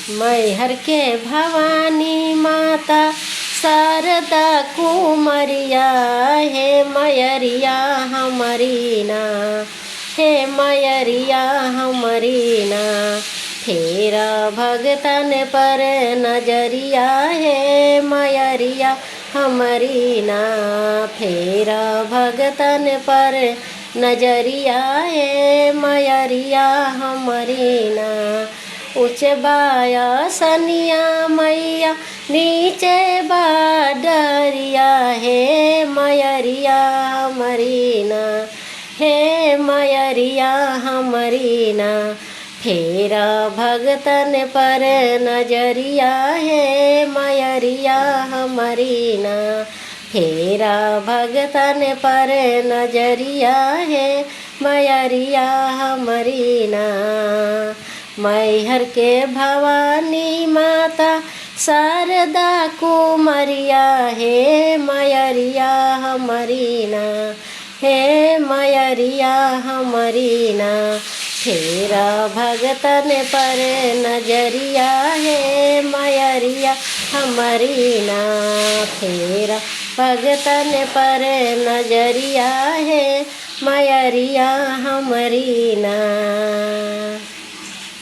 मैहर के भवानी माता शारदा कुमरिया, हे मयरिया हमारी ना, हे मयरिया हमारी ना। फेरा भगतन पर नजरिया, हे मयरिया हमारी ना। फेरा भगतन पर नजरिया, हे मयरिया हमारी ना। ऊँचे बाया सनिया मैया, नीचे बाडरिया, हे मयरिया हमारी ना, हे मयरिया हमारी ना। फेरा भगतन पर नजरिया, हे मयरिया हमारी ना। फेरा भगतन पर नजरिया, हे मयरिया हमारी ना। मैहर के भवानी माता शारदा कुमरिया, हे मयरिया हमारी ना, हे मयरिया हमारी ना। फेरा भगतन पर नजरिया, हे मयरिया हमारी ना। फेरा भगतन पर नजरिया, हे मयरिया हमारी ना।